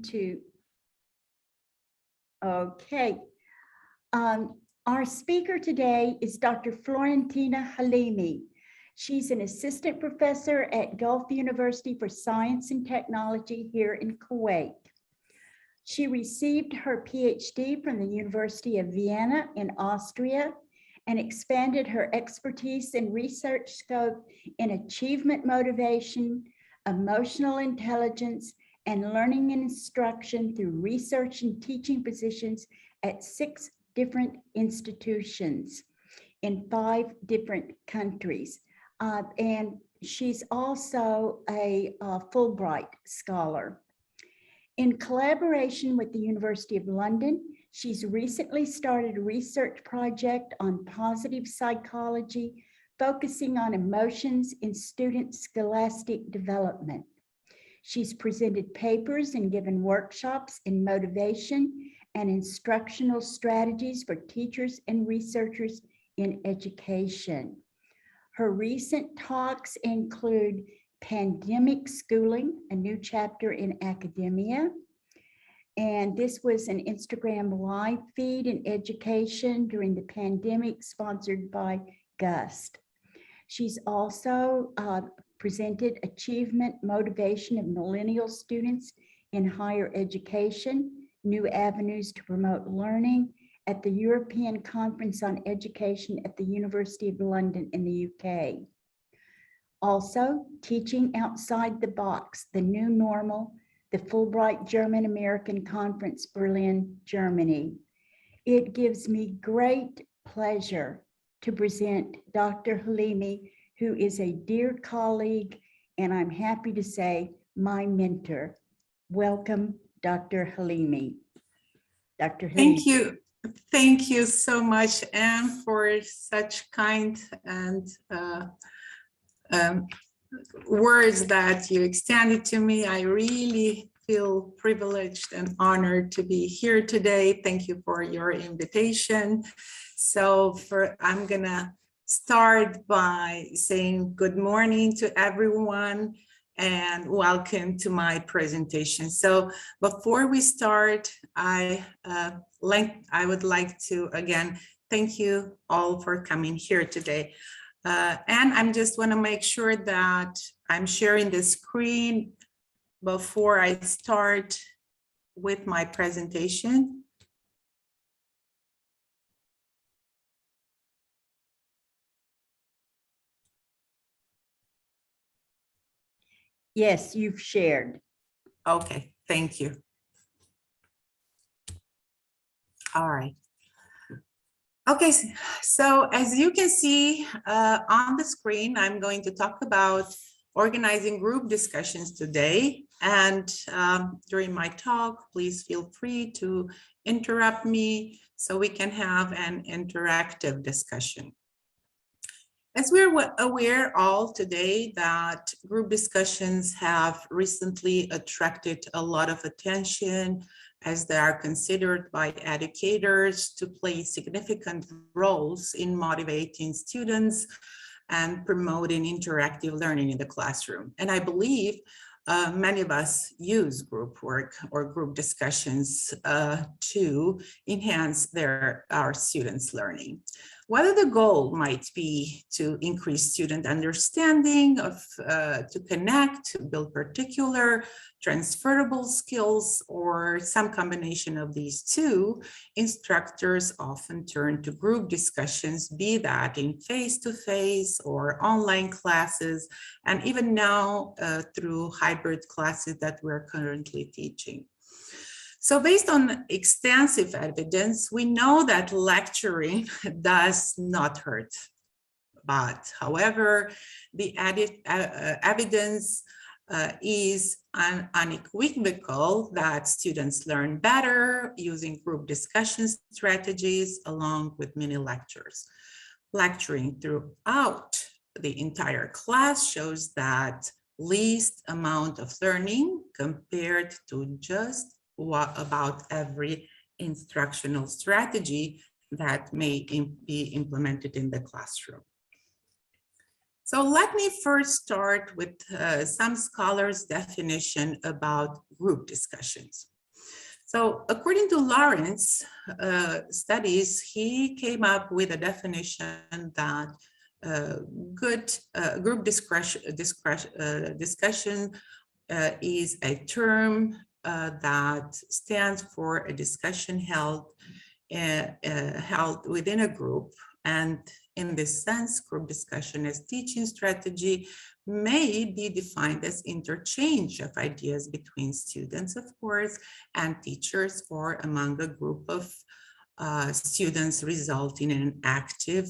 to, okay. Our speaker today is Dr. Florentina Halimi. She's an assistant professor at Gulf University for Science and Technology here in Kuwait. She received her PhD from the University of Vienna in Austria and expanded her expertise and research scope in achievement motivation, emotional intelligence, and learning and instruction through research and teaching positions at 6 different institutions in 5 different countries. And she's also a Fulbright scholar. In collaboration with the University of London, she's recently started a research project on positive psychology, focusing on emotions in student scholastic development. She's presented papers and given workshops in motivation and instructional strategies for teachers and researchers in education. Her recent talks include Pandemic Schooling, a new chapter in academia. And this was an Instagram live feed in education during the pandemic, sponsored by GUST. She's also presented Achievement Motivation of Millennial Students in Higher Education, New Avenues to Promote Learning at the European Conference on Education at the University of London in the UK. Also, Teaching Outside the Box, the New Normal, the Fulbright German-American Conference, Berlin, Germany. It gives me great pleasure to present Dr. Halimi, who is a dear colleague, and I'm happy to say my mentor. Welcome, Dr. Halimi. Dr. Halimi. Thank you. Thank you so much, Anne, for such kind and words that you extended to me. I really feel privileged and honored to be here today. Thank you for your invitation. So I'm gonna start by saying good morning to everyone and welcome to my presentation. So before we start, I would like to again thank you all for coming here today. And I just want to make sure that I'm sharing the screen before I start with my presentation. Yes, you've shared. Okay, thank you. All right. Okay, so as you can see on the screen, I'm going to talk about organizing group discussions today. And during my talk, please feel free to interrupt me so we can have an interactive discussion. As we're aware all today that group discussions have recently attracted a lot of attention as they are considered by educators to play significant roles in motivating students and promoting interactive learning in the classroom. And I believe many of us use group work or group discussions to enhance our students' learning. Whether the goal might be to increase student understanding to connect, to build particular transferable skills, or some combination of these two, instructors often turn to group discussions, be that in face-to-face or online classes, and even now through hybrid classes that we're currently teaching. So based on extensive evidence, we know that lecturing does not hurt. But however, the evidence is unequivocal that students learn better using group discussion strategies along with mini lectures. Lecturing throughout the entire class shows that least amount of learning compared to just about every instructional strategy that may be implemented in the classroom. So let me first start with some scholars' definition about group discussions. So according to Lawrence studies, he came up with a definition that good group discussion is a term that stands for a discussion held within a group. And in this sense, group discussion as teaching strategy may be defined as interchange of ideas between students, of course, and teachers, or among a group of students, resulting in an active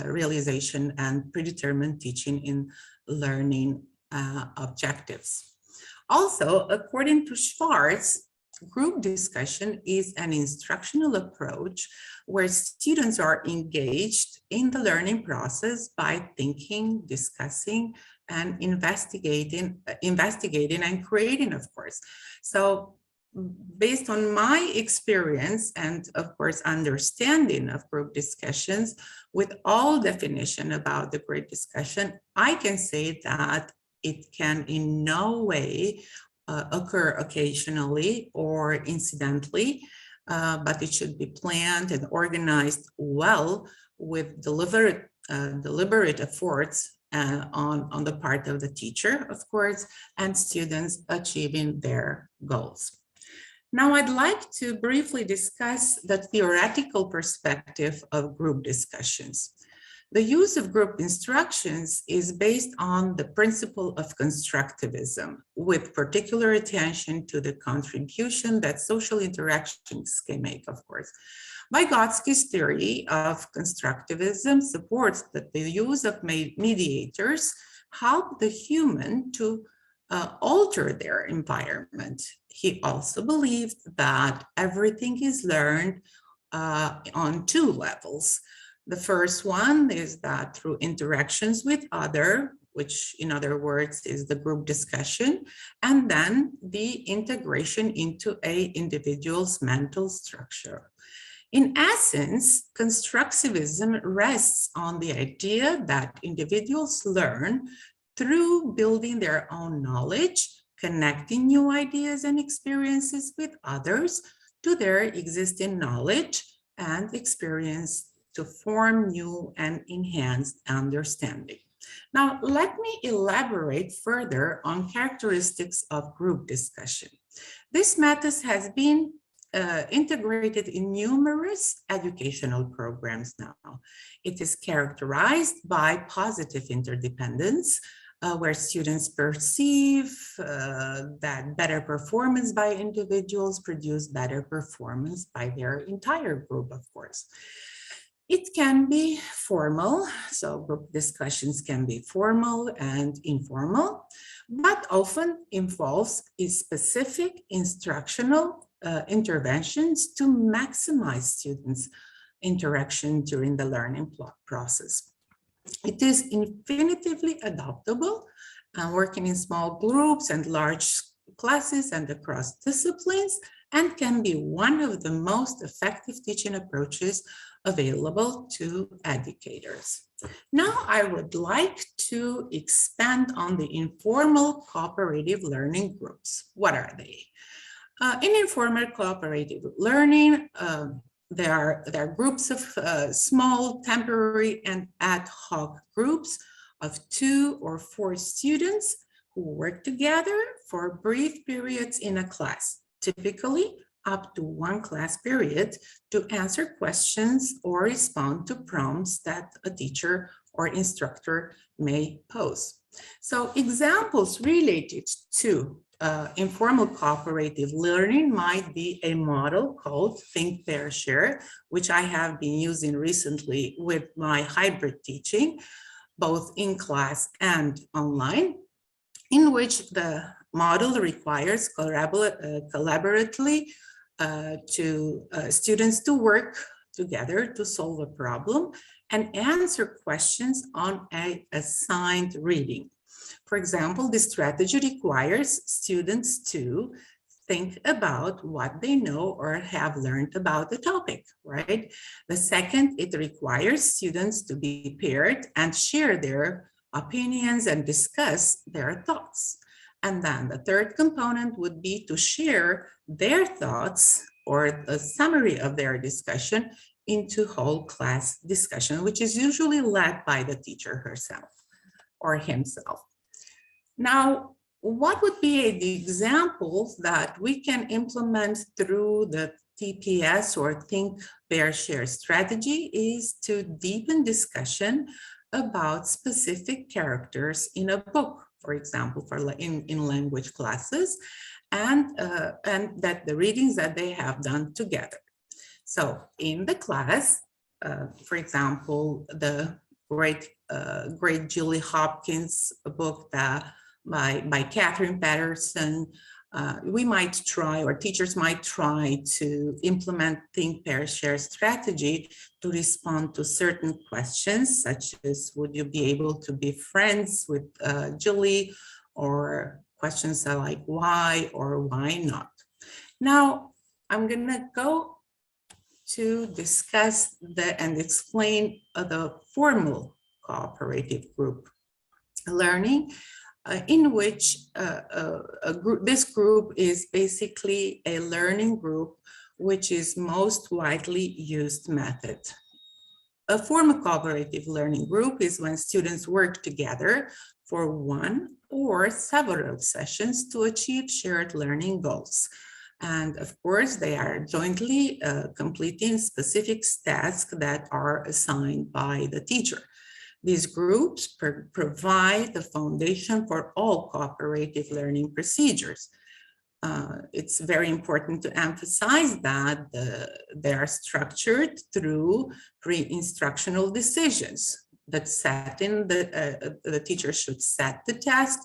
realization and predetermined teaching in learning objectives. Also, according to Schwartz, group discussion is an instructional approach where students are engaged in the learning process by thinking, discussing, and investigating and creating, of course. So based on my experience and, of course, understanding of group discussions, with all definition about the group discussion, I can say that it can in no way occur occasionally or incidentally, but it should be planned and organized well with deliberate efforts on the part of the teacher, of course, and students achieving their goals. Now, I'd like to briefly discuss the theoretical perspective of group discussions. The use of group instructions is based on the principle of constructivism, with particular attention to the contribution that social interactions can make, of course. Vygotsky's theory of constructivism supports that the use of mediators help the human to alter their environment. He also believed that everything is learned on two levels. The first one is that through interactions with other, which in other words is the group discussion, and then the integration into an individual's mental structure. In essence, constructivism rests on the idea that individuals learn through building their own knowledge, connecting new ideas and experiences with others to their existing knowledge and experience to form new and enhanced understanding. Now, let me elaborate further on characteristics of group discussion. This method has been integrated in numerous educational programs now. It is characterized by positive interdependence, where students perceive that better performance by individuals produce better performance by their entire group, of course. It can be formal, so group discussions can be formal and informal, but often involves specific instructional interventions to maximize students' interaction during the learning process. It is infinitively adaptable, working in small groups and large classes and across disciplines, and can be one of the most effective teaching approaches available to educators. Now, I would like to expand on the informal cooperative learning groups. What are they? In informal cooperative learning, there are groups of small, temporary, and ad hoc groups of 2 or 4 students who work together for brief periods in a class, typically up to 1 class period, to answer questions or respond to prompts that a teacher or instructor may pose. So examples related to informal cooperative learning might be a model called Think, Pair, Share, which I have been using recently with my hybrid teaching, both in class and online, in which the model requires collaboratively students to work together to solve a problem and answer questions on an assigned reading. For example, this strategy requires students to think about what they know or have learned about the topic, right? The second, it requires students to be paired and share their opinions and discuss their thoughts. And then the third component would be to share their thoughts or a summary of their discussion into whole class discussion, which is usually led by the teacher herself or himself. Now, what would be the examples that we can implement through the TPS or Think, Pair, Share strategy is to deepen discussion about specific characters in a book, for example, in language classes, and that the readings that they have done together. So in the class, for example, the great Julie Hopkins book by Catherine Patterson, we might try, or teachers might try to implement Think, Pair, Share strategy to respond to certain questions, such as, would you be able to be friends with Julie? Or questions like why or why not? Now, I'm gonna go to discuss and explain the formal cooperative group learning, in which this group is basically a learning group which is most widely used method. A formal cooperative learning group is when students work together for one or several sessions to achieve shared learning goals. And of course, they are jointly completing specific tasks that are assigned by the teacher. These groups provide the foundation for all cooperative learning procedures. It's very important to emphasize that they are structured through pre-instructional decisions that the teacher should set the task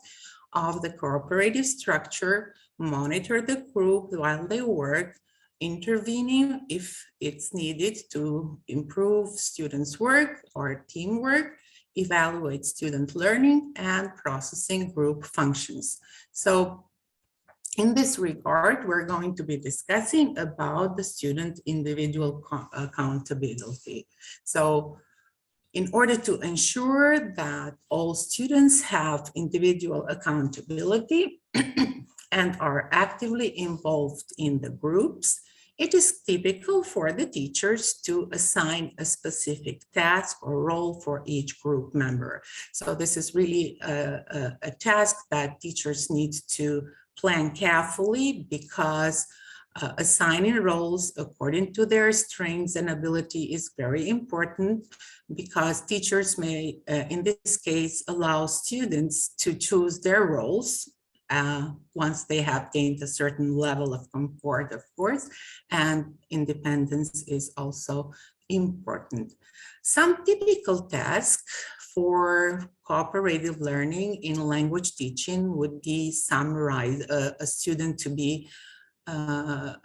of the cooperative structure, monitor the group while they work, intervening if it's needed to improve students' work or teamwork, evaluate student learning, and processing group functions. So in this regard, we're going to be discussing about the student individual accountability. So in order to ensure that all students have individual accountability and are actively involved in the groups, it is typical for the teachers to assign a specific task or role for each group member. So this is really a task that teachers need to plan carefully, because assigning roles according to their strengths and ability is very important, because teachers may, in this case, allow students to choose their roles once they have gained a certain level of comfort, of course, and independence is also important. Some typical tasks for cooperative learning in language teaching would be summarize a student to be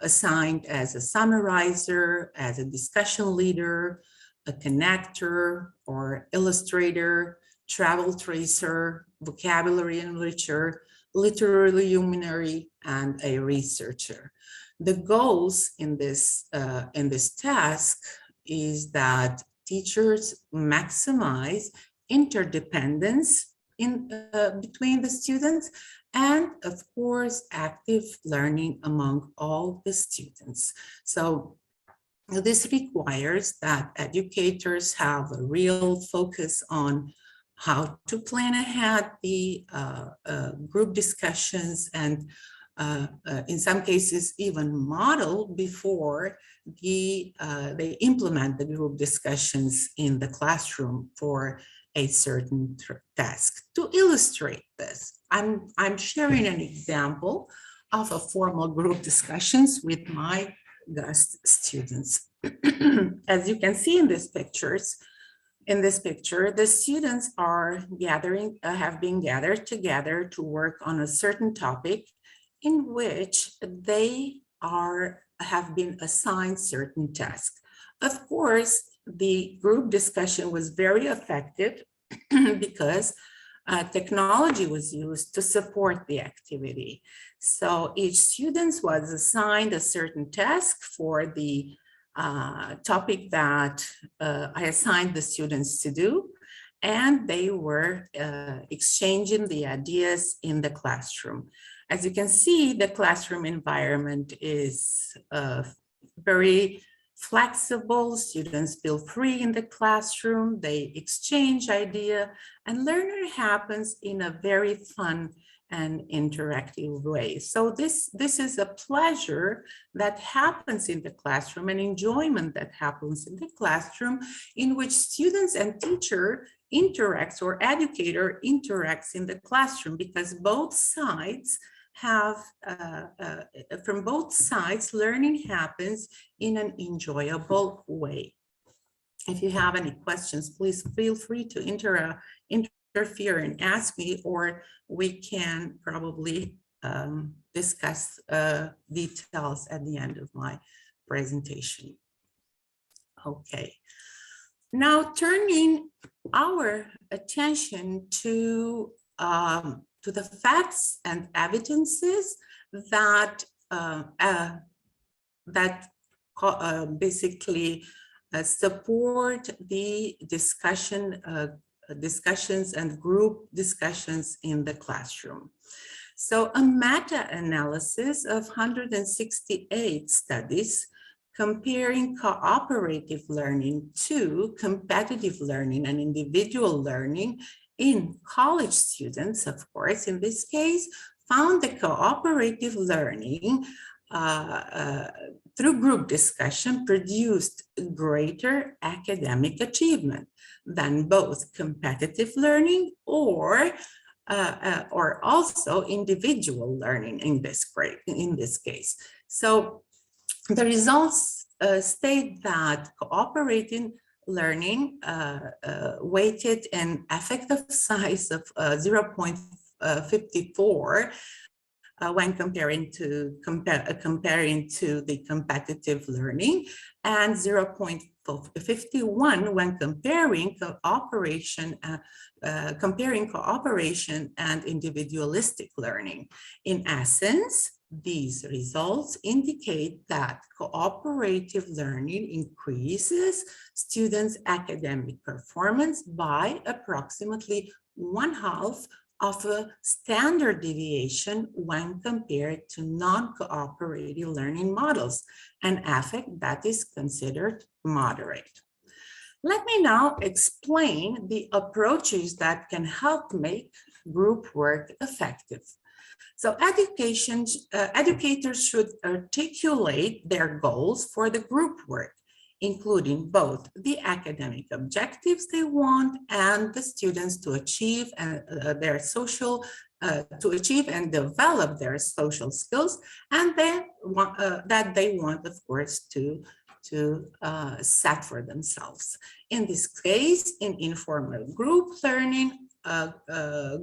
assigned as a summarizer, as a discussion leader, a connector or illustrator, travel tracer, vocabulary enricher, literary luminary, and a researcher. The goals in this task is that teachers maximize interdependence between the students, and of course, active learning among all the students. So this requires that educators have a real focus on how to plan ahead the group discussions, and in some cases even model before they implement the group discussions in the classroom for a certain task. To illustrate this, I'm sharing an example of a formal group discussions with my guest students. As you can see in these pictures, the students are have been gathered together to work on a certain topic in which they have been assigned certain tasks. Of course, the group discussion was very effective because technology was used to support the activity. So each student was assigned a certain task for the topic that I assigned the students to do. and they were exchanging the ideas in the classroom. As you can see, the classroom environment is very flexible. Students feel free in the classroom, they exchange idea, and learning happens in a very fun and interactive way. So this is a pleasure that happens in the classroom, an enjoyment that happens in the classroom, in which students and teacher interacts, or educator interacts in the classroom, because both sides have, from both sides, learning happens in an enjoyable way. If you have any questions, please feel free to interfere and ask me, or we can probably discuss details at the end of my presentation. Okay. Now turning our attention to the facts and evidences that basically support the discussions and group discussions in the classroom. So a meta-analysis of 168 studies comparing cooperative learning to competitive learning and individual learning in college students, of course, in this case, found that cooperative learning through group discussion produced greater academic achievement than both competitive learning or also individual learning in this case. So the results state that cooperating learning weighted an effective size of 0.54 when comparing to the competitive learning, and 0.51 when comparing cooperation and individualistic learning. In essence, these results indicate that cooperative learning increases students' academic performance by approximately 1/2 of a standard deviation when compared to non-cooperative learning models, an effect that is considered moderate. Let me now explain the approaches that can help make group work effective. So educators should articulate their goals for the group work, including both the academic objectives they want and the students to achieve their social, to achieve and develop their social skills, and then that they want, of course, to set for themselves. In this case, in informal group learning,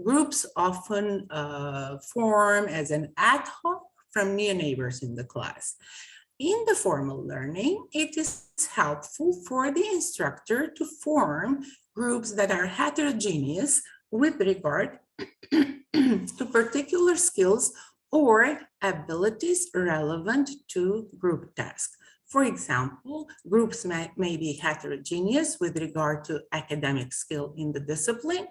groups often form as an ad hoc from new neighbors in the class. In the formal learning, it is helpful for the instructor to form groups that are heterogeneous with regard to particular skills or abilities relevant to group tasks. For example, groups may be heterogeneous with regard to academic skill in the discipline,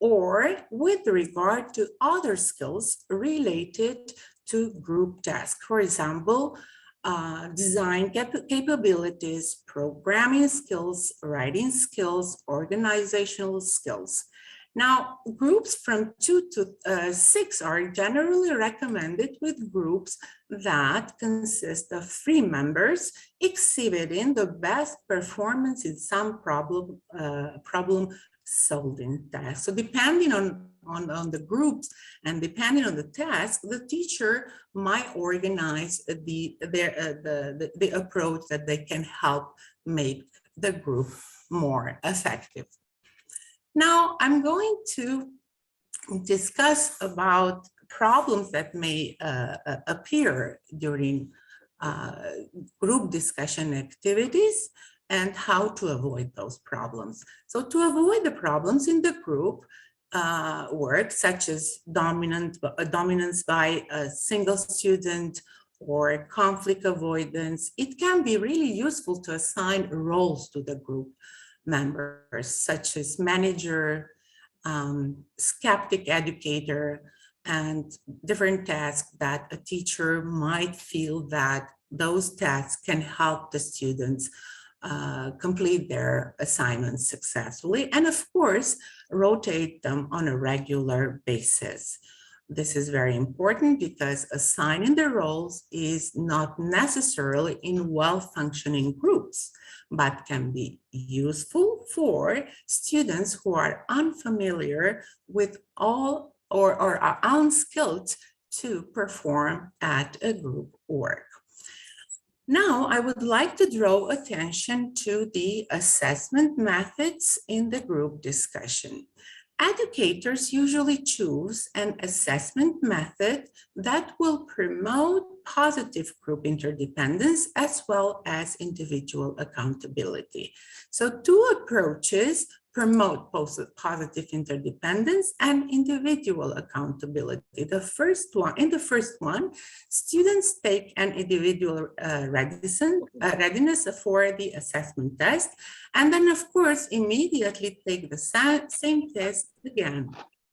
or with regard to other skills related to group tasks. For example, design capabilities, programming skills, writing skills, organizational skills. Now, groups from 2 to 6 are generally recommended, with groups that consist of 3 members exhibiting the best performance in some problem solving task. So depending on the groups and depending on the task, the teacher might organize the approach that they can help make the group more effective. Now I'm going to discuss about problems that may appear during group discussion activities and how to avoid those problems. So to avoid the problems in the group work, such as dominance by a single student or conflict avoidance, it can be really useful to assign roles to the group. members, such as manager, skeptic educator, and different tasks that a teacher might feel that those tasks can help the students complete their assignments successfully, and of course, rotate them on a regular basis. This is very important because assigning the roles is not necessarily in well-functioning groups, but can be useful for students who are unfamiliar with all or are unskilled to perform at a group work. Now, I would like to draw attention to the assessment methods in the group discussion. Educators usually choose an assessment method that will promote positive group interdependence as well as individual accountability. So two approaches promote positive interdependence and individual accountability. In the first one, students take an individual readiness for the assessment test, and then of course immediately take the same test again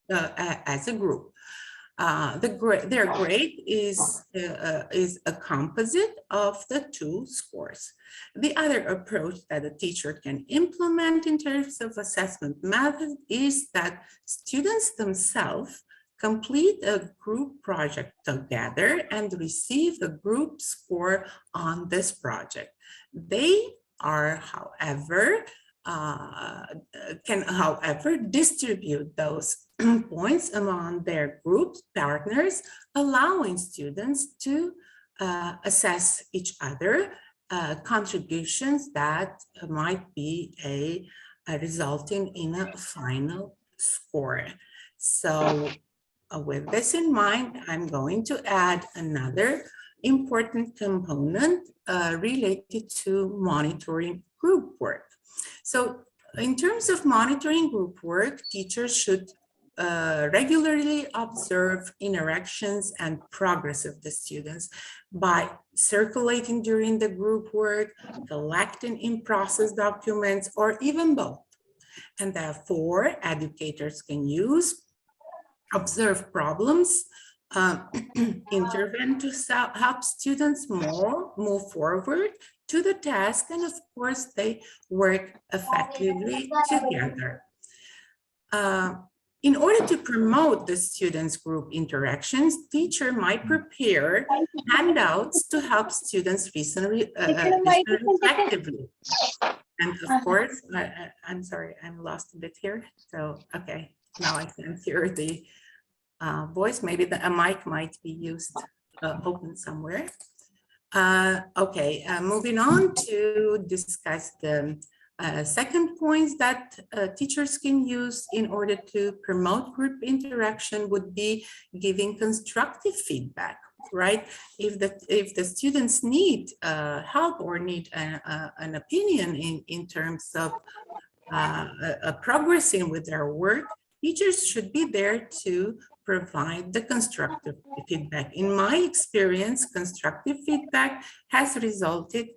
as a group. Their grade is a composite of the two scores. The other approach that a teacher can implement in terms of assessment method is that students themselves complete a group project together and receive a group score on this project. They are, however, distribute those points among their group partners, allowing students to assess each other contributions that might be resulting in a final score. So with this in mind, I'm going to add another important component related to monitoring group work. So in terms of monitoring group work, teachers should regularly observe interactions and progress of the students by circulating during the group work, collecting in-process documents, or even both. And therefore, educators can observe problems, intervene to help students move forward to the task, and of course, they work effectively together. In order to promote the students' group interactions, teacher might prepare handouts to help students listen effectively. And of course, I'm sorry, I'm lost a bit here. So, okay, now I can hear the voice. Maybe a mic might be used, open somewhere. Moving on to discuss the second points that teachers can use in order to promote group interaction would be giving constructive feedback, right? If the students need help or need an opinion in terms of progressing with their work, teachers should be there to provide the constructive feedback. In my experience, constructive feedback has resulted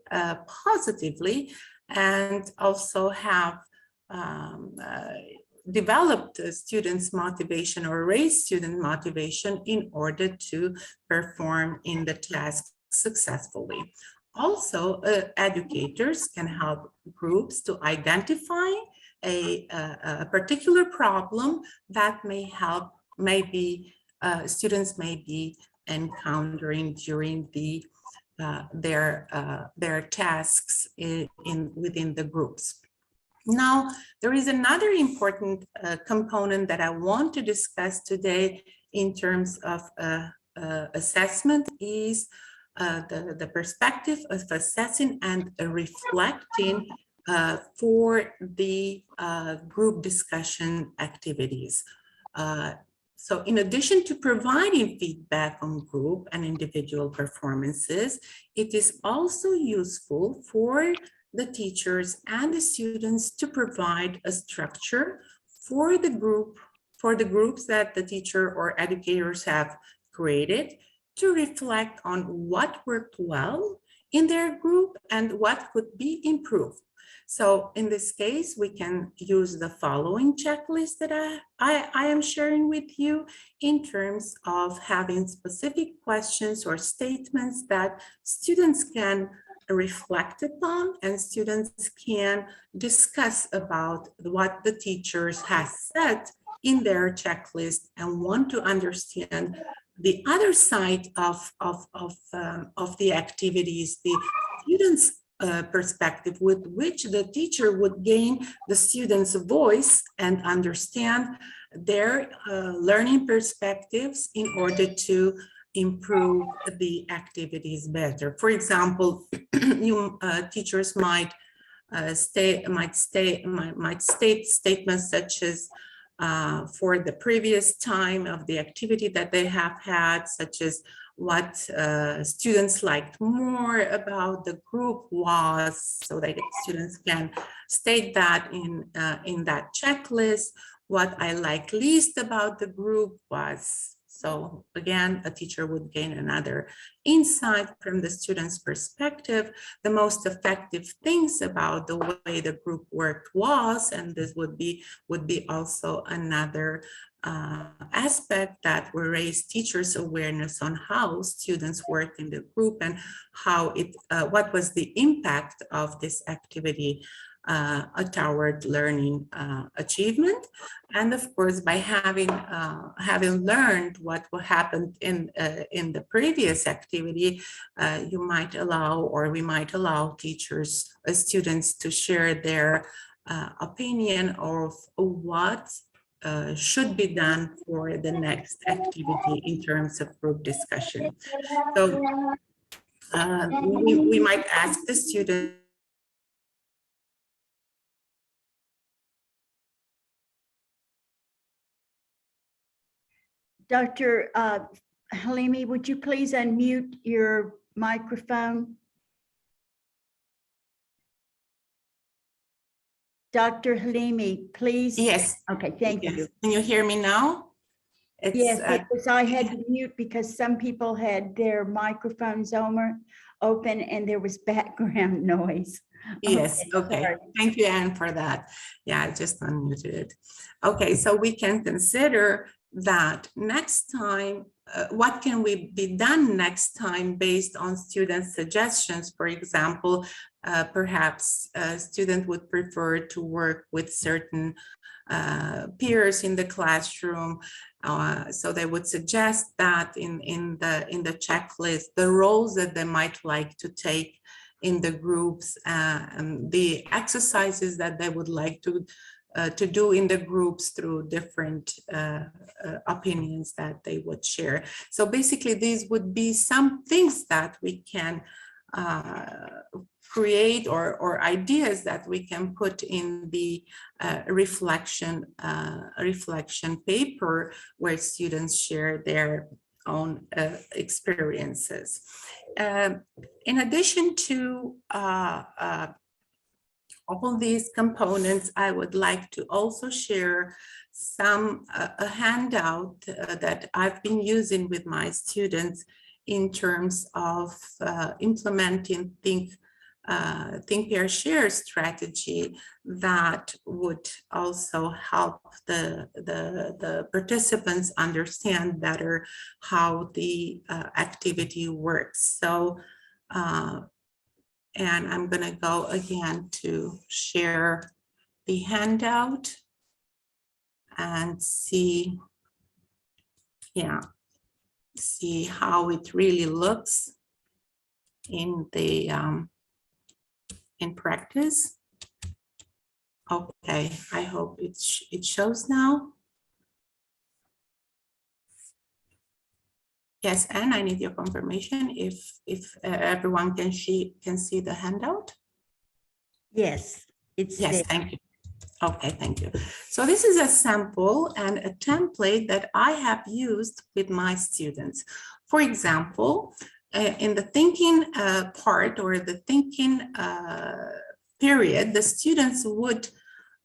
positively and also have developed students' motivation or raised student motivation in order to perform in the task successfully. Also, educators can help groups to identify a particular problem that students may be encountering during their tasks within the groups. Now, there is another important component that I want to discuss today in terms of assessment is the perspective of assessing and reflecting for the group discussion activities. So in addition to providing feedback on group and individual performances, it is also useful for the teachers and the students to provide a structure for the groups that the teacher or educators have created to reflect on what worked well in their group and what could be improved. So in this case, we can use the following checklist that I am sharing with you in terms of having specific questions or statements that students can reflect upon and students can discuss about what the teachers has said in their checklist and want to understand the other side of the activities, the students' perspective with which the teacher would gain the students' voice and understand their learning perspectives in order to improve the activities better. For example, you teachers might state statements such as for the previous time of the activity that they have had, such as what students liked more about the group was, so that students can state that in that checklist. What I like least about the group was. So again, a teacher would gain another insight from the student's perspective. The most effective things about the way the group worked was, and this would be also another aspect that will raise teachers' awareness on how students work in the group and how what was the impact of this activity toward learning achievement. And of course, by having learned what happened in the previous activity, you might allow, or we might allow teachers, students to share their opinion of what should be done for the next activity in terms of group discussion. So we might ask the student. Dr. Halimi, would you please unmute your microphone? Dr. Halimi, please. Yes. Okay, thank you. Can you hear me now? Yes, because I had to mute because some people had their microphones open and there was background noise. Yes, okay. Sorry. Thank you, Anne, for that. Yeah, I just unmuted it. Okay, so we can consider that next time, what can we be done next time based on student suggestions? For example, perhaps a student would prefer to work with certain peers in the classroom, so they would suggest that in the checklist, the roles that they might like to take in the groups, and the exercises that they would like to do in the groups through different opinions that they would share. So basically, these would be some things that we can create, or ideas that we can put in the reflection paper where students share their own experiences. In addition to all these components, I would like to also share a handout that I've been using with my students in terms of implementing Think, Pair, Share strategy that would also help the participants understand better how the activity works. So, and I'm going to go again to share the handout and see, see how it really looks in the in practice. Okay, I hope it shows now. Yes, and I need your confirmation if everyone can see the handout. Yes, it's yes, there. Thank you. Okay, thank you. So this is a sample and a template that I have used with my students. For example, in the thinking part, or the thinking period, the students would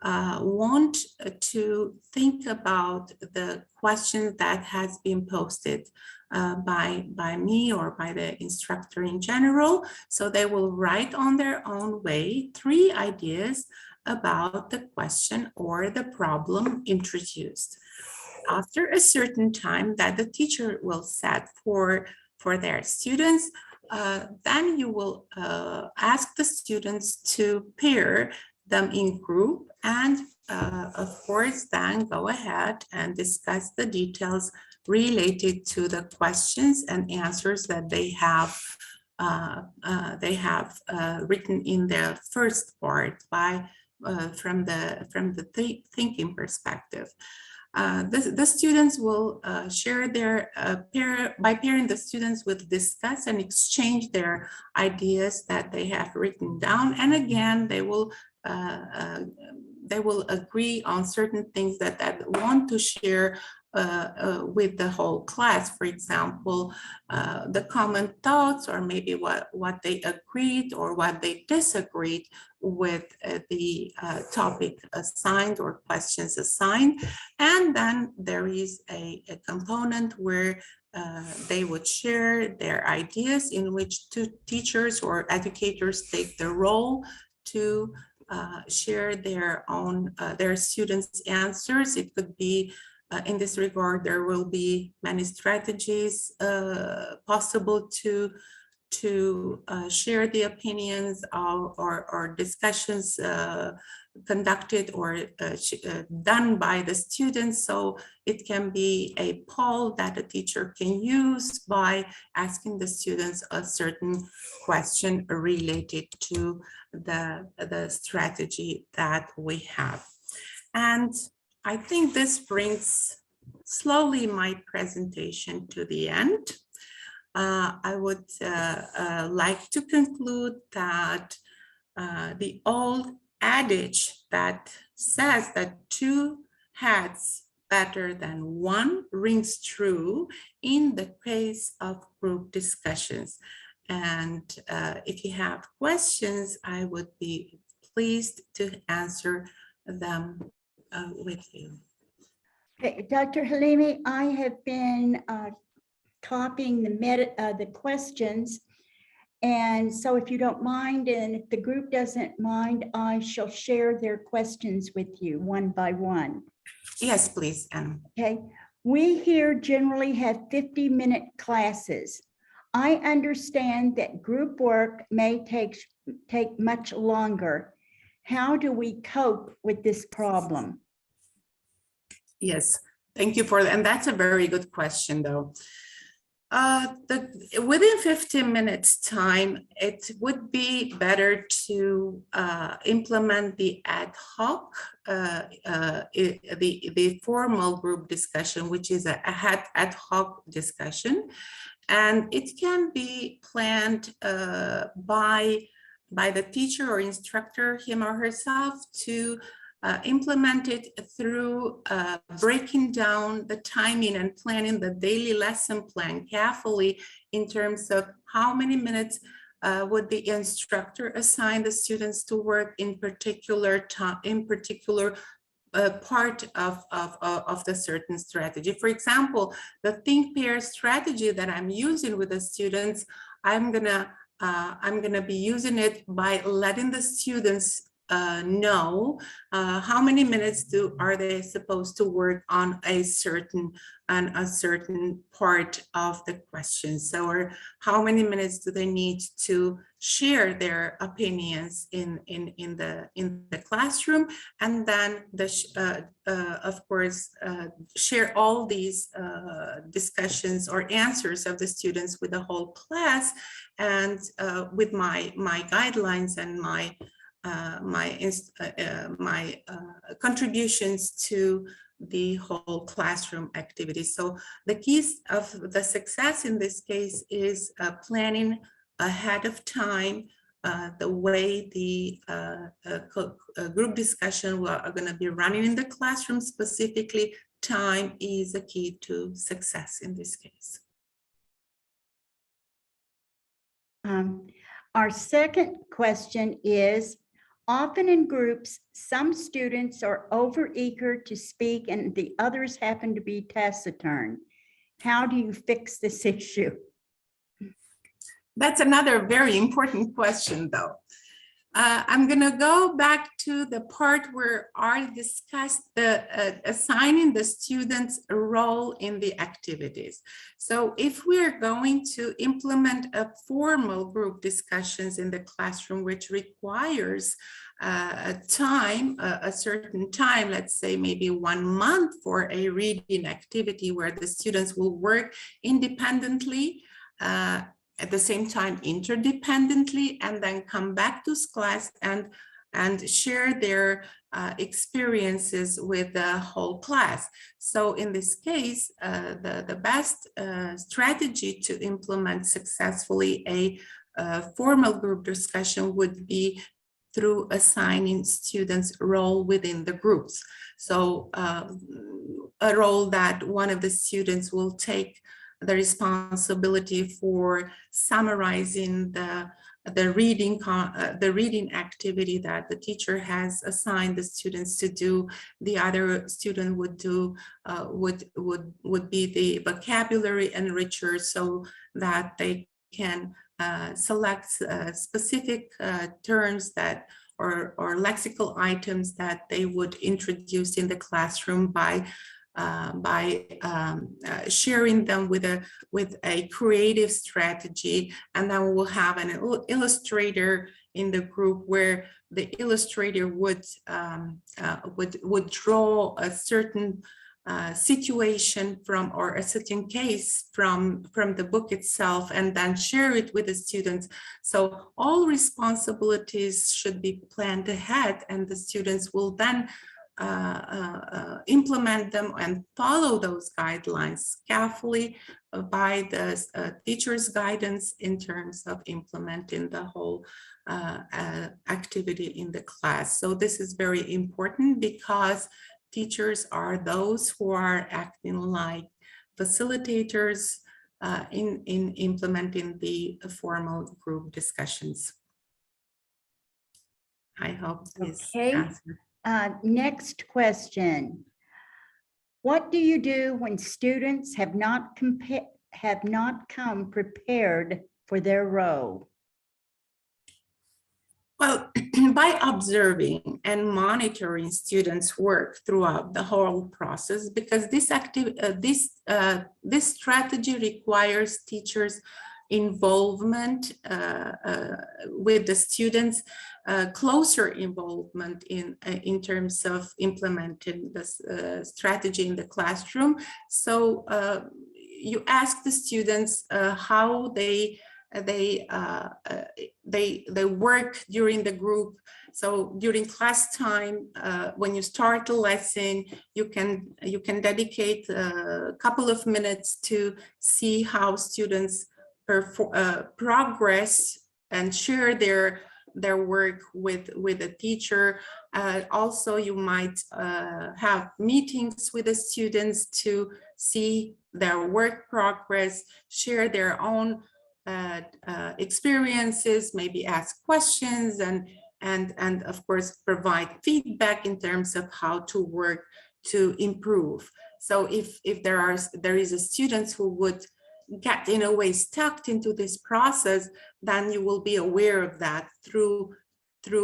want to think about the question that has been posted by me or by the instructor in general. So they will write on their own way 3 ideas about the question or the problem introduced. After a certain time that the teacher will set for their students, then you will ask the students to pair them in group and of course then go ahead and discuss the details related to the questions and answers that they have written in their first part from the thinking perspective. The students will share their by pairing the students will discuss and exchange their ideas that they have written down, and again they will agree on certain things that they want to share with the whole class. For example, the common thoughts, or maybe what they agreed or what they disagreed with the topic assigned or questions assigned. And then there is a component where they would share their ideas, in which 2 teachers or educators take the role to share their own their students' answers. It could be in this regard, there will be many strategies possible to share the opinions or discussions conducted or done by the students. So it can be a poll that a teacher can use by asking the students a certain question related to the strategy that we have. And I think this brings slowly my presentation to the end. I would like to conclude that the old adage that says that 2 heads better than 1 rings true in the case of group discussions. And if you have questions, I would be pleased to answer them with you. Okay, Dr. Halimi, I have been copying the questions. And so if you don't mind, and if the group doesn't mind, I shall share their questions with you one by one. Yes, please, Anna. Okay, we here generally have 50-minute classes. I understand that group work may take much longer. How do we cope with this problem? Yes, thank you for that. And that's a very good question, though. Within 15 minutes time, it would be better to implement the ad hoc, the formal group discussion, which is a ad hoc discussion. And it can be planned by the teacher or instructor, him or herself, to implement it through breaking down the timing and planning the daily lesson plan carefully in terms of how many minutes would the instructor assign the students to work in particular part of the certain strategy. For example, the think pair strategy that I'm using with the students, I'm gonna be using it by letting the students know how many minutes are they supposed to work on a certain part of the question. So, or how many minutes do they need to share their opinions in the classroom, and then of course share all these discussions or answers of the students with the whole class, and with my guidelines and my contributions to the whole classroom activity. So the keys of the success in this case is planning ahead of time the way the group discussion are going to be running in the classroom. Specifically, time is a key to success in this case. Our second question is, often in groups, some students are overeager to speak and the others happen to be taciturn. How do you fix this issue? That's another very important question, though. I'm going to go back to the part where I discussed the assigning the students a role in the activities. So if we're going to implement a formal group discussions in the classroom, which requires a certain time, let's say maybe 1 month for a reading activity where the students will work independently, at the same time interdependently, and then come back to class and share their experiences with the whole class. So in this case, the best strategy to implement successfully a formal group discussion would be through assigning students role within the groups. So a role that one of the students will take the responsibility for summarizing the reading activity that the teacher has assigned the students to do. The other student would do would be the vocabulary enricher, so that they can select specific terms that or lexical items that they would introduce in the classroom by sharing them with a creative strategy. And then we'll have an illustrator in the group where the illustrator would draw a certain situation from, or a certain case from the book itself, and then share it with the students. So all responsibilities should be planned ahead, and the students will then implement them and follow those guidelines carefully by the teacher's guidance in terms of implementing the whole activity in the class. So this is very important because teachers are those who are acting like facilitators in implementing the formal group discussions. I hope this answers. Next question. What do you do when students have not come prepared for their role? Well, by observing and monitoring students' work throughout the whole process, because this strategy requires teachers' involvement with the students, closer involvement in terms of implementing this strategy in the classroom. So you ask the students how they work during the group. So during class time, when you start the lesson, you can dedicate a couple of minutes to see how students progress and share their work with the teacher. Also, you might have meetings with the students to see their work progress, share their own experiences, maybe ask questions, and of course provide feedback in terms of how to work to improve. So if there is a student who would get in a way stuck into this process, then you will be aware of that through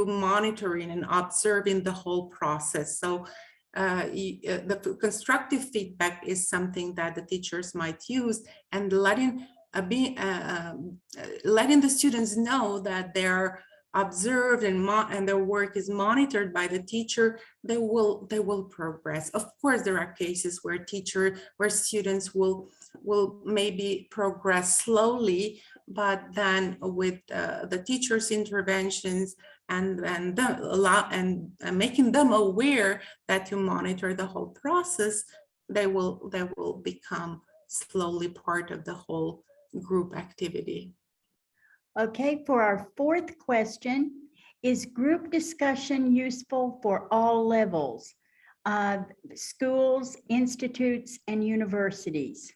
monitoring and observing the whole process. So the constructive feedback is something that the teachers might use, and letting the students know that they're observed and their work is monitored by the teacher, they will progress. Of course, there are cases where students will maybe progress slowly, but then with the teacher's interventions and making them aware that you monitor the whole process, they will become slowly part of the whole group activity. Okay, for our fourth question, is group discussion useful for all levels, schools, institutes, and universities?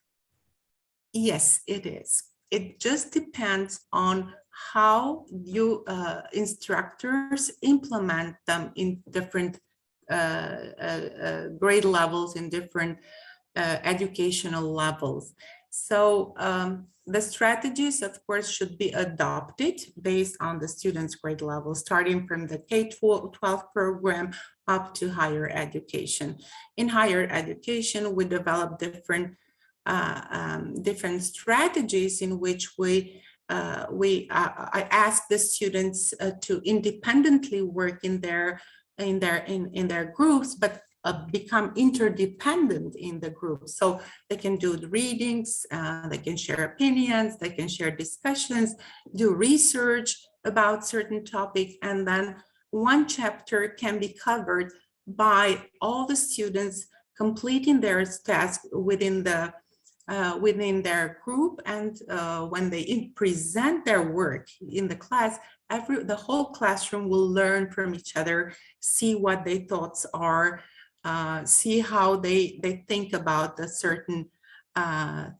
Yes, it is. It just depends on how you instructors implement them in different grade levels, in different educational levels. So the strategies, of course, should be adopted based on the students' grade level, starting from the K-12 program up to higher education. In higher education, we develop different strategies in which I ask the students to independently work in their groups, but become interdependent in the group. So they can do the readings, they can share opinions, they can share discussions, do research about certain topic, and then one chapter can be covered by all the students completing their task within their group. And when they present their work in the class, the whole classroom will learn from each other, see what their thoughts are, see how they think about a certain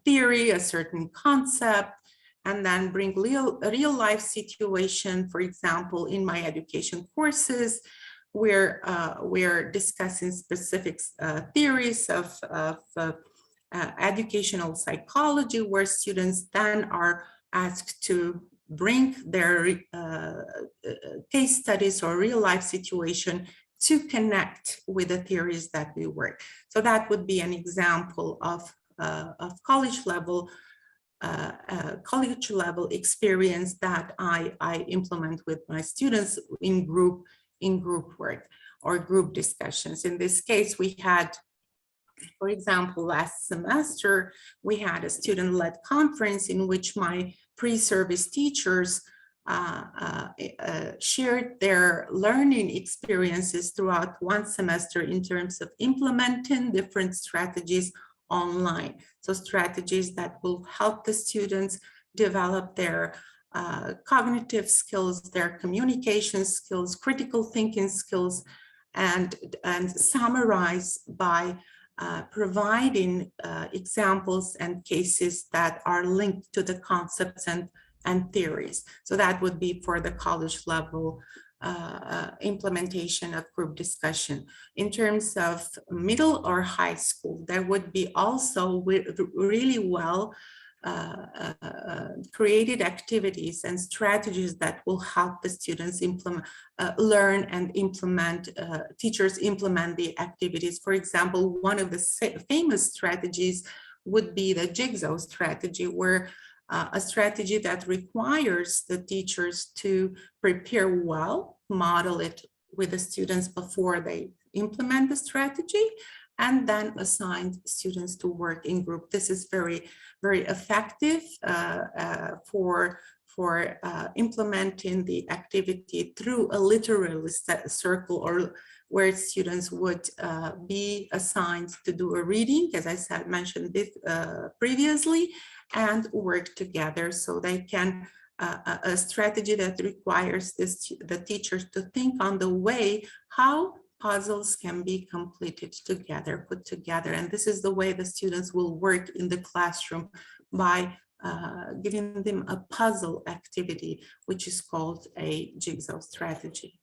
theory, a certain concept, and then bring real life situation. For example, in my education courses, we're discussing specific theories of educational psychology, where students then are asked to bring their case studies or real life situation to connect with the theories that we work. So that would be an example of college level experience that I implement with my students in group work or group discussions. In this case, we had, for example, last semester, we had a student-led conference in which my pre-service teachers shared their learning experiences throughout one semester in terms of implementing different strategies online. So strategies that will help the students develop their cognitive skills, their communication skills, critical thinking skills, and summarize by providing examples and cases that are linked to the concepts and theories. So that would be for the college level implementation of group discussion. In terms of middle or high school, there would be also really well created activities and strategies that will help the students learn and implement, teachers implement the activities. For example, one of the famous strategies would be the jigsaw strategy, where a strategy that requires the teachers to prepare well, model it with the students before they implement the strategy, and then assign students to work in group. This is very, very effective for implementing the activity through a literary circle, or where students would be assigned to do a reading, as I mentioned this previously, and work together. So they can, a strategy that requires the teachers to think on the way how puzzles can be completed together, put together. And this is the way the students will work in the classroom, by giving them a puzzle activity, which is called a jigsaw strategy.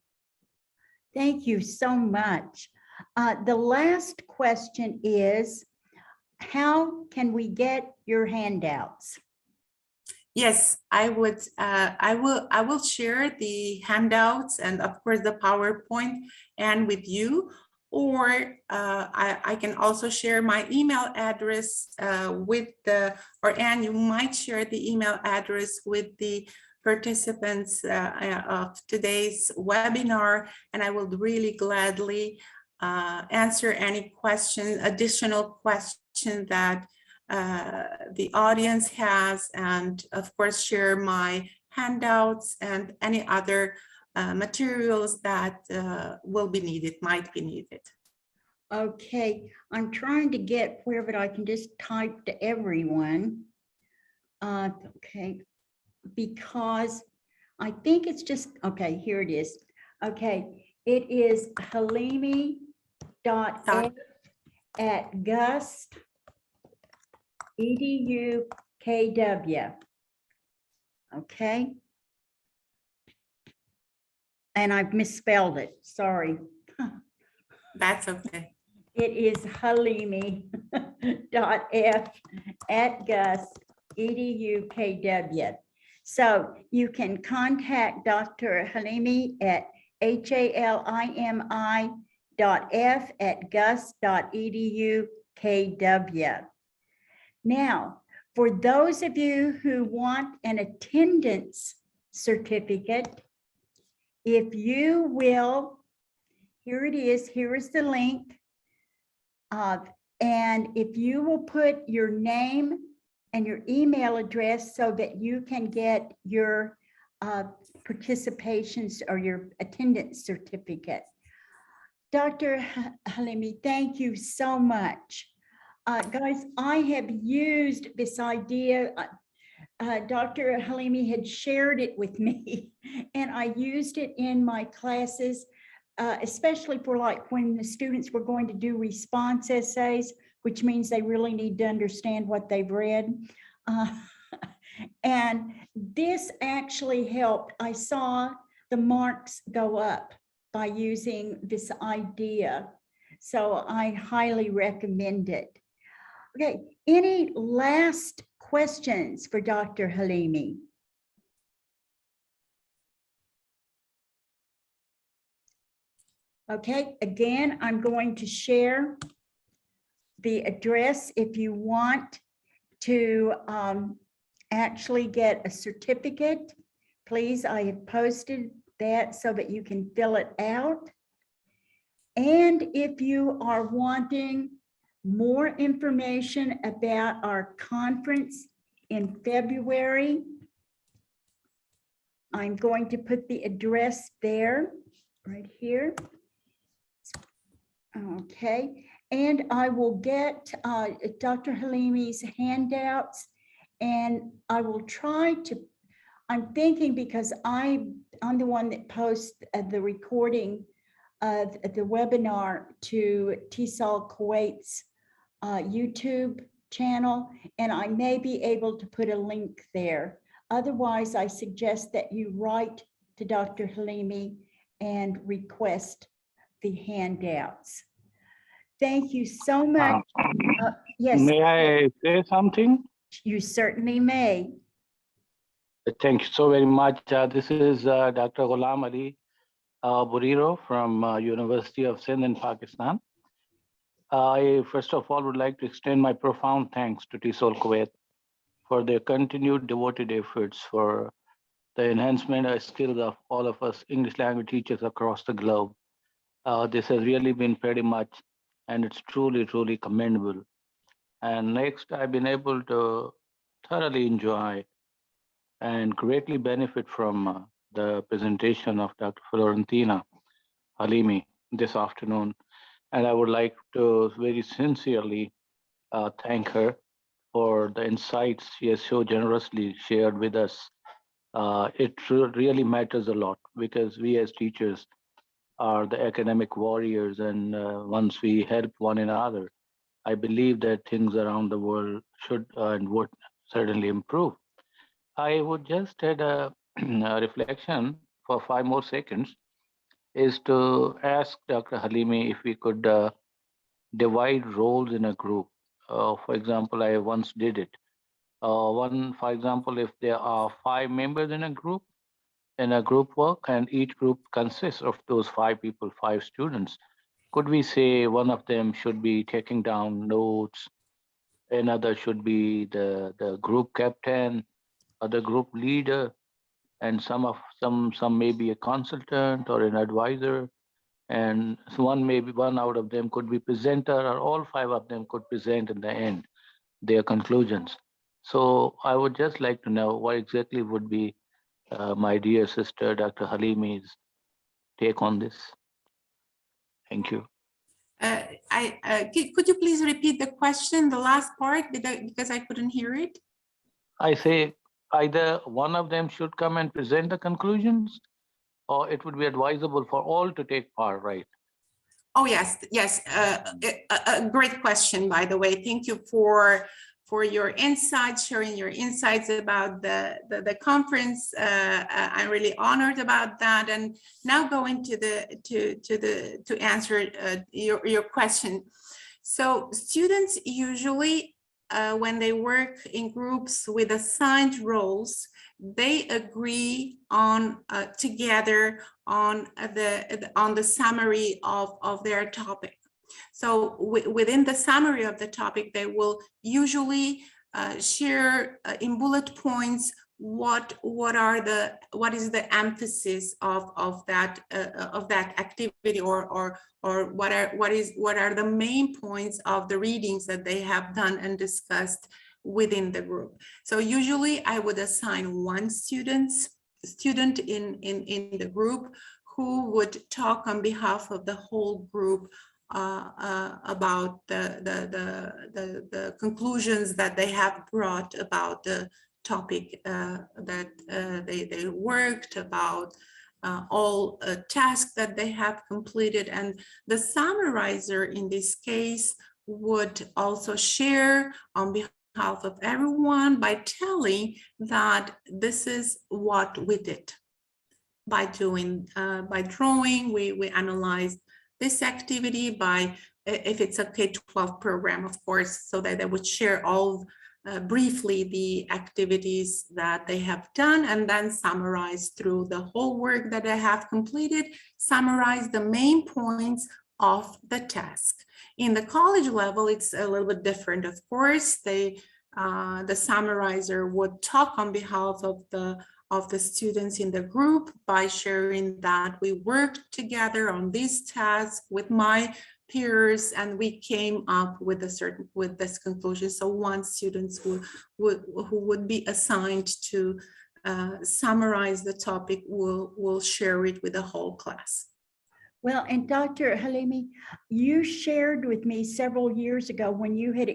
Thank you so much. The last question is, how can we get your handouts? Yes, I would. I will share the handouts and, of course, the PowerPoint and with you, or I can also share my email address with and you might share the email address with the participants of today's webinar, and I will really gladly answer any additional question that the audience has, and of course share my handouts and any other materials that might be needed. Okay, I'm trying to get where, but I can just type to everyone. Okay, because I think it's just, okay, here it is. Okay, it is halimi.f@gust.edu.kw. Okay. And I've misspelled it, sorry. That's okay. It is halimi.f@gus.edu.kw. So you can contact Dr. Halimi at halimi.f@gus.edu.kw. Now, for those of you who want an attendance certificate, if you will, here it is, here is the link. And if you will put your name and your email address so that you can get your participations or your attendance certificate. Dr. Halimi, thank you so much. Guys, I have used this idea. Dr. Halimi had shared it with me, and I used it in my classes, especially for like when the students were going to do response essays, which means they really need to understand what they've read. And this actually helped. I saw the marks go up by using this idea. So I highly recommend it. Okay, any last questions for Dr. Halimi? Okay, again, I'm going to share the address if you want to actually get a certificate. Please, I have posted that so that you can fill it out. And if you are wanting more information about our conference in February, I'm going to put the address there, right here. Okay, and I will get Dr. Halimi's handouts, and I will try to, I'm thinking because I'm the one that posts the recording of the webinar to TESOL Kuwait's YouTube channel, and I may be able to put a link there. Otherwise, I suggest that you write to Dr. Halimi and request the handouts. Thank you so much. Yes. May I say something? You certainly may. Thank you so very much. This is Dr. Ghulam Ali Buriro from University of Sindh in Pakistan. I first of all would like to extend my profound thanks to TESOL Kuwait for their continued devoted efforts for the enhancement of skills of all of us English language teachers across the globe. This has really been pretty much, and it's truly, truly commendable. And next, I've been able to thoroughly enjoy and greatly benefit from the presentation of Dr. Florentina Halimi this afternoon. And I would like to very sincerely thank her for the insights she has so generously shared with us. It really matters a lot because we as teachers are the academic warriors, and once we help one another, I believe that things around the world should and would certainly improve. I would just add a reflection for 5 more seconds is to ask Dr. Halimi if we could divide roles in a group. For example, I once did it. For example, if there are 5 members in a group work, and each group consists of those 5 people, 5 students, could we say one of them should be taking down notes, another should be the group captain, or the group leader, and some may be a consultant or an advisor, and so one out of them could be presenter, or all 5 of them could present in the end their conclusions. So I would just like to know what exactly would be my dear sister, Dr. Halimi's take on this. Thank you. Could you please repeat the question, the last part, because I couldn't hear it? I say either one of them should come and present the conclusions, or it would be advisable for all to take part, right? Oh, yes, yes. A great question, by the way. Thank you for for your insights, sharing your insights about the conference. I'm really honored about that. And now going to answer your question. So students usually, when they work in groups with assigned roles, they agree on together on the summary of their topic. So within the summary of the topic, they will usually share in bullet points what is the emphasis of that activity, or what are the main points of the readings that they have done and discussed within the group. So usually I would assign one student in the group who would talk on behalf of the whole group about the conclusions that they have brought about the topic that they worked about, all tasks that they have completed. And the summarizer in this case would also share on behalf of everyone by telling that this is what we did. By drawing, we analyzed this activity by, if it's a K-12 program, of course, so that they would share all briefly the activities that they have done, and then summarize through the whole work that they have completed, summarize the main points of the task. In the college level, it's a little bit different, of course. The summarizer would talk on behalf of the students in the group by sharing that we worked together on this task with my peers, and we came up with this conclusion. So one student who would be assigned to summarize the topic will share it with the whole class. Well, and Dr. Halimi, you shared with me several years ago when you had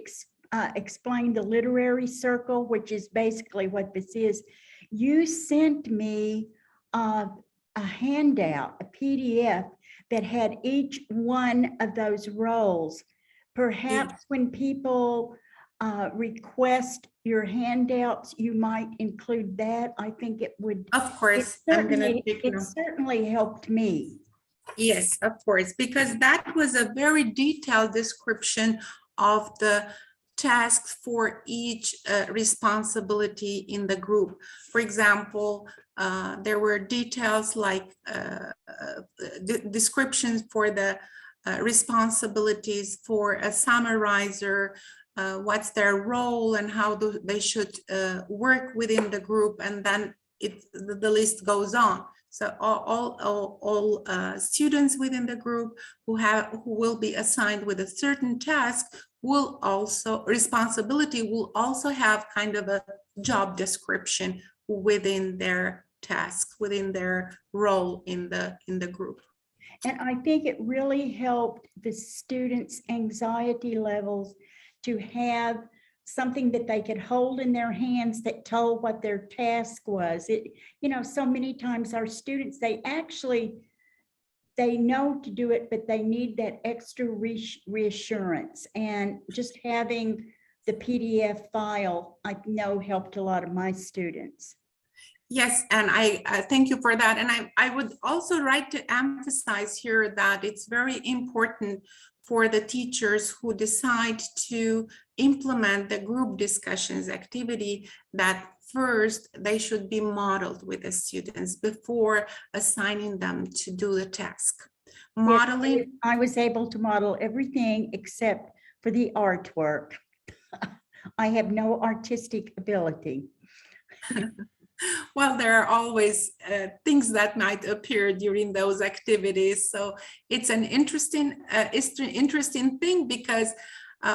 explained the literary circle, which is basically what this is. You sent me a handout, a PDF that had each one of those roles. Perhaps when people request your handouts, you might include that. I think it would. Of course, it certainly helped me. Yes, of course, because that was a very detailed description of the tasks for each responsibility in the group. For example, there were details like descriptions for the responsibilities for a summarizer, what's their role and how they should work within the group, and then the list goes on. So all students within the group who will be assigned with a certain task will also have kind of a job description within their task, within their role in the group. And I think it really helped the students' anxiety levels to have something that they could hold in their hands that told what their task was. So many times our students, they know to do it, but they need that extra reassurance. And just having the PDF file, I know helped a lot of my students. Yes, and I thank you for that. And I would also like to emphasize here that it's very important for the teachers who decide to implement the group discussions activity that first they should be modeled with the students before assigning them to do the task. Modeling. Yes, I was able to model everything except for the artwork. I have no artistic ability. Well, there are always things that might appear during those activities. So it's an interesting thing, because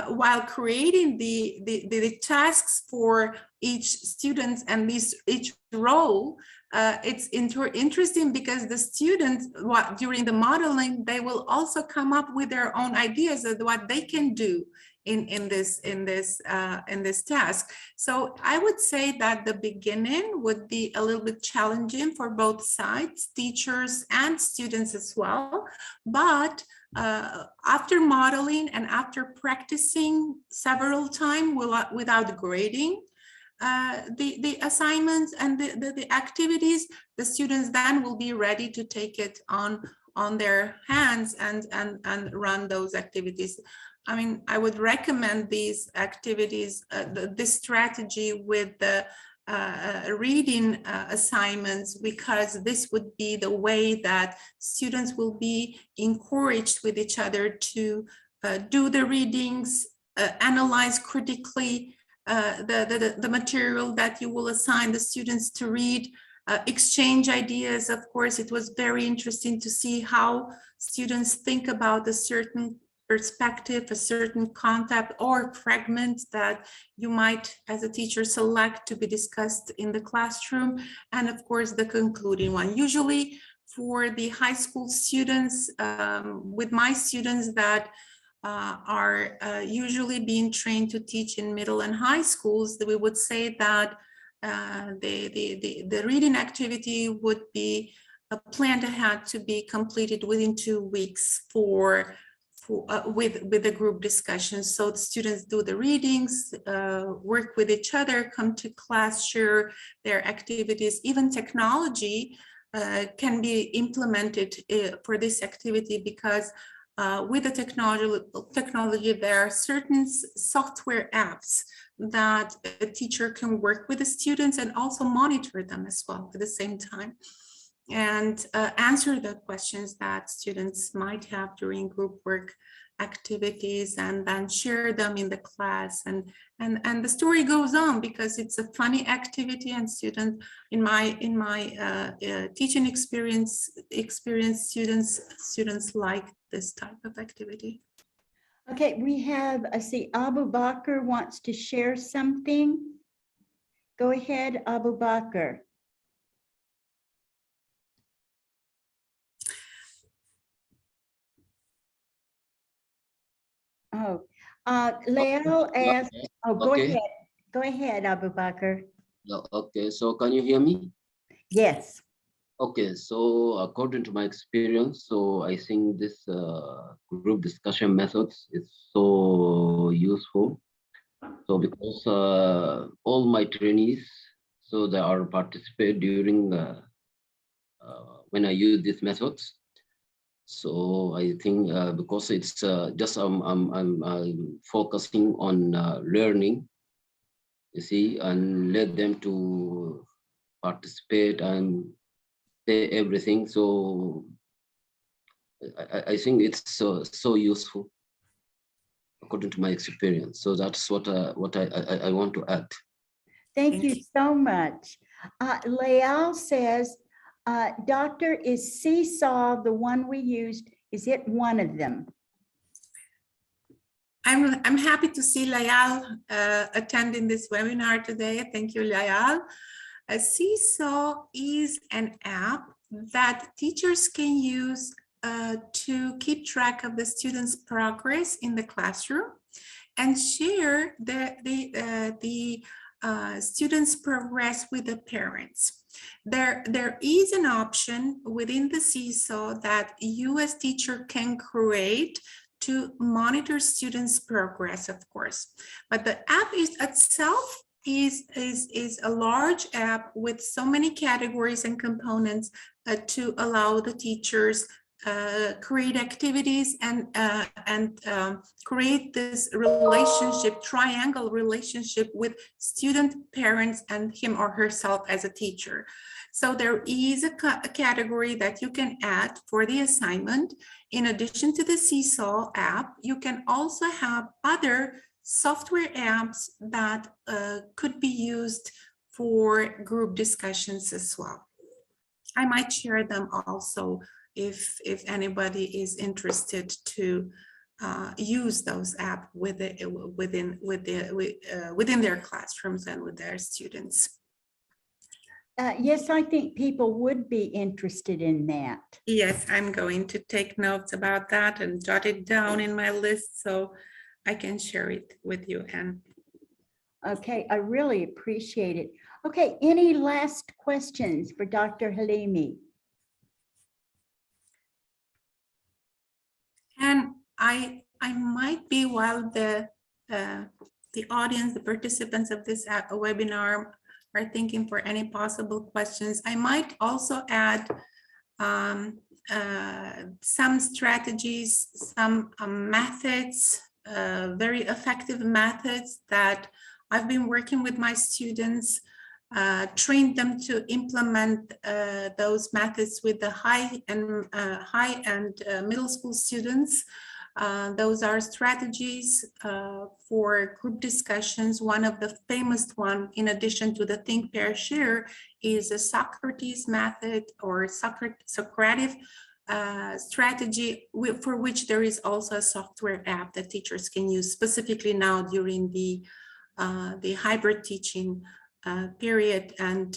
while creating the tasks for each student and each role, it's interesting because the students, during the modeling, they will also come up with their own ideas of what they can do in this task. So I would say that the beginning would be a little bit challenging for both sides, teachers and students as well. But after modeling and after practicing several times without grading the assignments and the activities, the students then will be ready to take it on their hands and run those activities. I mean, I would recommend these activities, this strategy with the reading assignments, because this would be the way that students will be encouraged with each other to do the readings, analyze critically the material that you will assign the students to read, exchange ideas. Of course, it was very interesting to see how students think about a certain perspective, a certain concept or fragment that you might, as a teacher, select to be discussed in the classroom. And of course, the concluding one. Usually for the high school students, with my students that are usually being trained to teach in middle and high schools, we would say that the reading activity would be planned ahead to be completed within 2 weeks with the group discussions. So the students do the readings, work with each other, come to class, share their activities. Even technology can be implemented for this activity, because with the technology, there are certain software apps that a teacher can work with the students and also monitor them as well at the same time, and answer the questions that students might have during group work activities, and then share them in the class. And the story goes on, because it's a funny activity, and students in my teaching experience students like this type of activity. Okay, we have, I see Abu Bakr wants to share something. Go ahead, Abu Bakr. Oh, Leo asked, oh, go ahead. Go ahead, Abu Bakr. Okay, so can you hear me? Yes. Okay, so according to my experience, so I think this group discussion methods is so useful. So because all my trainees, so they are participate during when I use these methods. So I think because it's just I'm focusing on learning, you see, and let them to participate and say everything. So I think it's so useful according to my experience. So that's what I want to add. Thank you so much. Leal says, Doctor, is Seesaw the one we used? Is it one of them? I'm happy to see Layal attending this webinar today. Thank you, Layal. Seesaw is an app that teachers can use to keep track of the students' progress in the classroom and share the students' progress with the parents. There is an option within the Seesaw that you as teacher can create to monitor students' progress, of course. But the app itself is a large app with so many categories and components to allow the teachers create activities and create this relationship, triangle relationship with student, parents, and him or herself as a teacher. So there is a category that you can add for the assignment. In addition to the Seesaw app, you can also have other software apps that could be used for group discussions as well. I might share them also if anybody is interested to use those apps within their classrooms and with their students. Yes, I think people would be interested in that. Yes, I'm going to take notes about that and jot it down in my list so I can share it with you, Anne. Okay, I really appreciate it. Okay, any last questions for Dr. Halimi? And I might be, while the audience, the participants of this webinar are thinking for any possible questions, I might also add some strategies, some methods, very effective methods that I've been working with my students, trained them to implement those methods with the high and middle school students. Those are strategies for group discussions. One of the famous one, in addition to the think, pair, share, is the Socrates Method or Socrative strategy, for which there is also a software app that teachers can use specifically now during the hybrid teaching period, and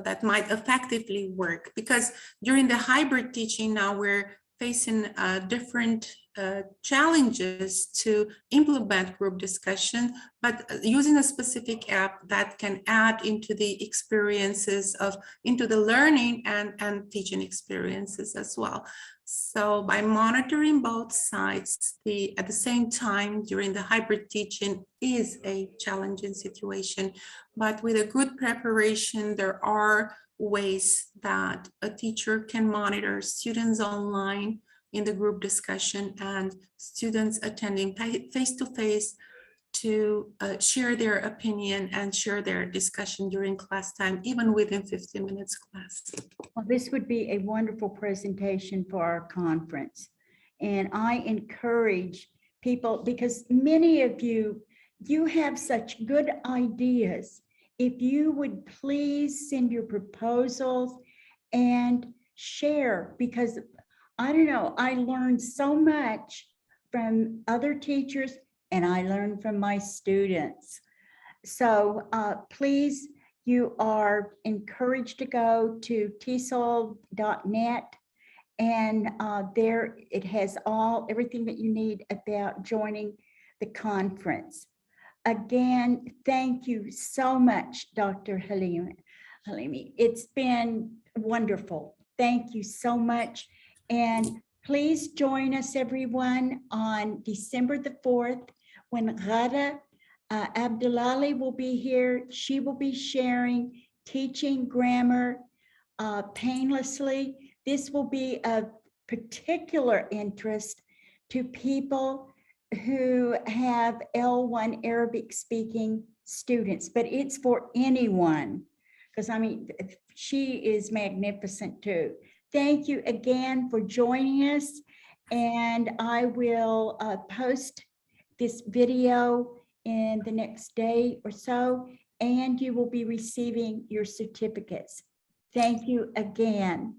that might effectively work, because during the hybrid teaching now we're facing different challenges to implement group discussion, but using a specific app that can add into the experiences into the learning and teaching experiences as well. So by monitoring both sides, at the same time during the hybrid teaching is a challenging situation, but with a good preparation, there are ways that a teacher can monitor students online in the group discussion and students attending face-to-face to share their opinion and share their discussion during class time, even within 15 minutes class. Well, this would be a wonderful presentation for our conference. And I encourage people, because many of you have such good ideas. If you would please send your proposals and share, because I don't know, I learned so much from other teachers and I learned from my students. So please, you are encouraged to go to TESOL.net, and there it has everything that you need about joining the conference. Again, thank you so much, Dr. Halimi. It's been wonderful. Thank you so much. And please join us, everyone, on December the 4th, when Ghada Abdullali will be here. She will be sharing teaching grammar painlessly. This will be of particular interest to people who have L1 Arabic speaking students, but it's for anyone, because I mean, she is magnificent too. Thank you again for joining us, and I will post this video in the next day or so, and you will be receiving your certificates. Thank you again.